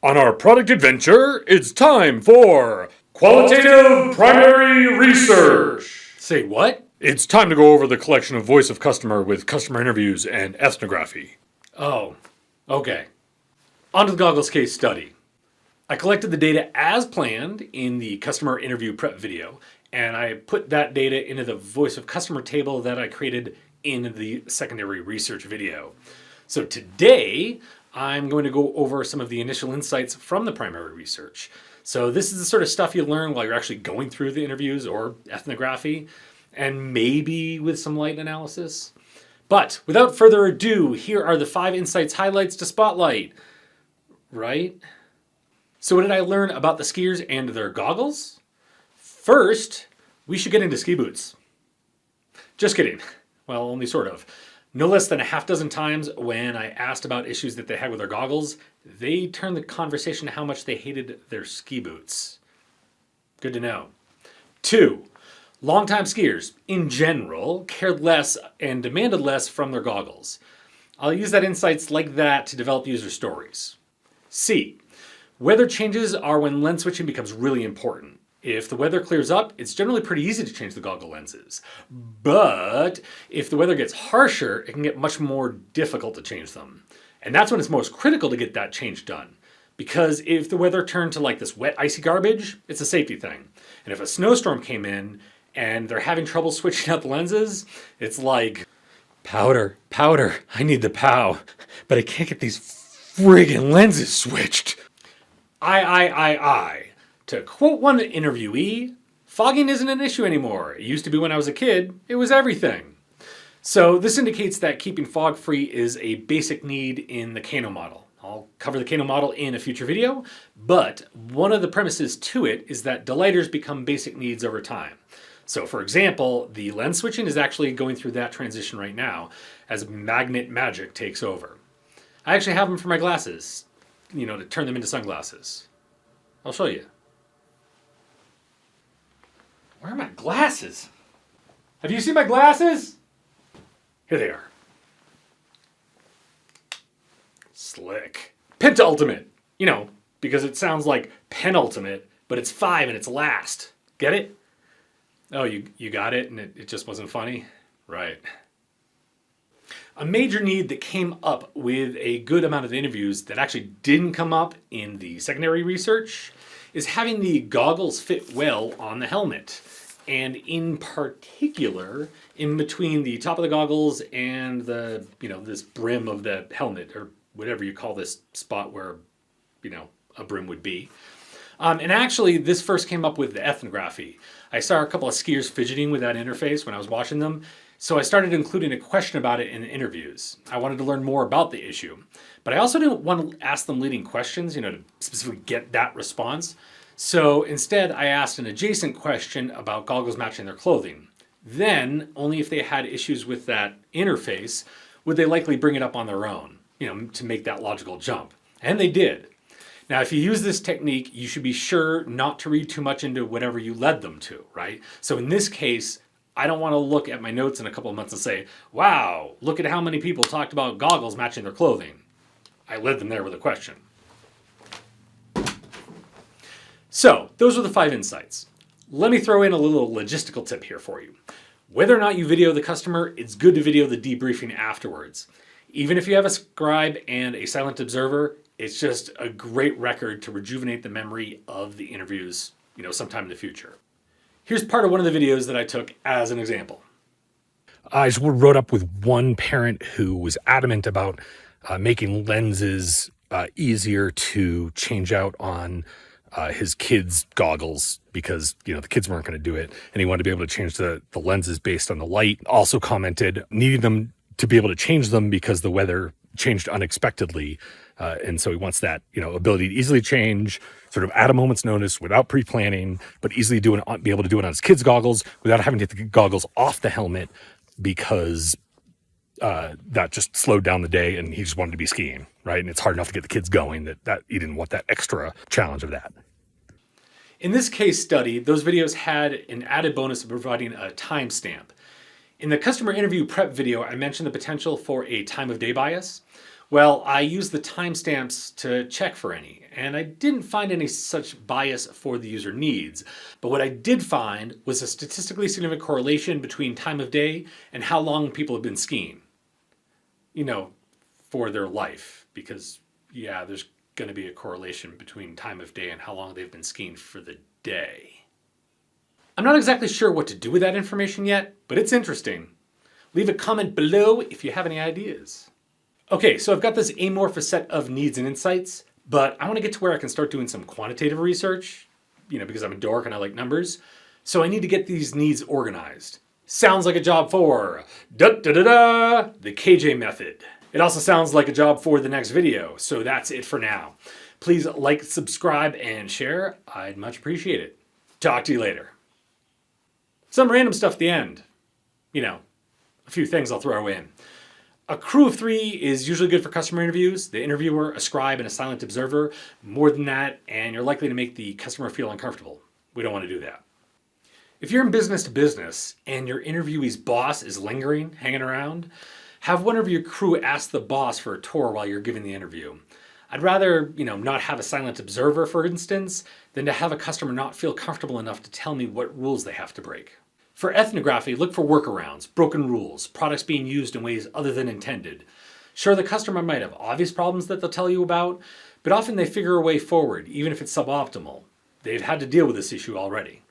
On our product adventure, it's time for qualitative primary research. Say what? It's time to go over the collection of voice of customer with customer interviews and ethnography. Oh, okay. On to the goggles case study. I collected the data as planned in the customer interview prep video, and I put that data into the voice of customer table that I created in the secondary research video. So today, I'm going to go over some of the initial insights from the primary research. So this is the sort of stuff you learn while you're actually going through the interviews or ethnography, and maybe with some light analysis. But without further ado, here are the 5 insights highlights to spotlight. Right? So what did I learn about the skiers and their goggles? First, we should get into ski boots. Just kidding. Well, only sort of. No less than a half dozen times when I asked about issues that they had with their goggles, they turned the conversation to how much they hated their ski boots. Good to know. 2, longtime skiers, in general, cared less and demanded less from their goggles. I'll use that insights like that to develop user stories. C, weather changes are when lens switching becomes really important. If the weather clears up, it's generally pretty easy to change the goggle lenses. But if the weather gets harsher, it can get much more difficult to change them. And that's when it's most critical to get that change done. Because if the weather turned to like this wet, icy garbage, it's a safety thing. And if a snowstorm came in and they're having trouble switching out the lenses, it's like, powder, I need the pow, but I can't get these friggin' lenses switched. To quote one interviewee, fogging isn't an issue anymore. It used to be when I was a kid, it was everything. So this indicates that keeping fog free is a basic need in the Kano model. I'll cover the Kano model in a future video, but one of the premises to it is that delighters become basic needs over time. So for example, the lens switching is actually going through that transition right now as magnet magic takes over. I actually have them for my glasses, to turn them into sunglasses. I'll show you. Where are my glasses? Have you seen my glasses? Here they are. Slick. Penultimate. Because it sounds like penultimate, but it's 5 and it's last. Get it? Oh, you got it and it just wasn't funny? Right. A major need that came up with a good amount of the interviews that actually didn't come up in the secondary research is having the goggles fit well on the helmet. And in particular, in between the top of the goggles and the, this brim of the helmet, or whatever you call this spot where, a brim would be. And actually, this first came up with the ethnography. I saw a couple of skiers fidgeting with that interface when I was watching them, so I started including a question about it in the interviews. I wanted to learn more about the issue, but I also didn't want to ask them leading questions, to specifically get that response. So instead, I asked an adjacent question about goggles matching their clothing. Then, only if they had issues with that interface, would they likely bring it up on their own, to make that logical jump. And they did. Now, if you use this technique, you should be sure not to read too much into whatever you led them to, right? So in this case, I don't want to look at my notes in a couple of months and say, wow, look at how many people talked about goggles matching their clothing. I led them there with a question. So, those are the 5 insights. Let me throw in a little logistical tip here for you. Whether or not you video the customer, it's good to video the debriefing afterwards. Even if you have a scribe and a silent observer, it's just a great record to rejuvenate the memory of the interviews, sometime in the future. Here's part of one of the videos that I took as an example. I just rode up with one parent who was adamant about making lenses easier to change out on his kids' goggles because, the kids weren't going to do it. And he wanted to be able to change the lenses based on the light. Also commented needing them to be able to change them because the weather changed unexpectedly. And so he wants that, ability to easily change, sort of at a moment's notice without pre-planning, but easily be able to do it on his kids' goggles without having to get the goggles off the helmet because that just slowed down the day and he just wanted to be skiing, right? And it's hard enough to get the kids going that he didn't want that extra challenge of that. In this case study, those videos had an added bonus of providing a timestamp. In the customer interview prep video, I mentioned the potential for a time of day bias. Well, I used the timestamps to check for any, and I didn't find any such bias for the user needs. But what I did find was a statistically significant correlation between time of day and how long people have been skiing. You know, for their life. Because, yeah, there's going to be a correlation between time of day and how long they've been skiing for the day. I'm not exactly sure what to do with that information yet, but it's interesting. Leave a comment below if you have any ideas. Okay, so I've got this amorphous set of needs and insights, but I want to get to where I can start doing some quantitative research, because I'm a dork and I like numbers. So I need to get these needs organized. Sounds like a job for the KJ method. It also sounds like a job for the next video, so that's it for now. Please like, subscribe, and share. I'd much appreciate it. Talk to you later. Some random stuff at the end. A few things I'll throw in. A crew of 3 is usually good for customer interviews. The interviewer, a scribe, and a silent observer. More than that, and you're likely to make the customer feel uncomfortable. We don't want to do that. If you're in business to business and your interviewee's boss is lingering, hanging around, have one of your crew ask the boss for a tour while you're giving the interview. I'd rather, not have a silent observer, for instance, than to have a customer not feel comfortable enough to tell me what rules they have to break. For ethnography, look for workarounds, broken rules, products being used in ways other than intended. Sure, the customer might have obvious problems that they'll tell you about, but often they figure a way forward, even if it's suboptimal. They've had to deal with this issue already.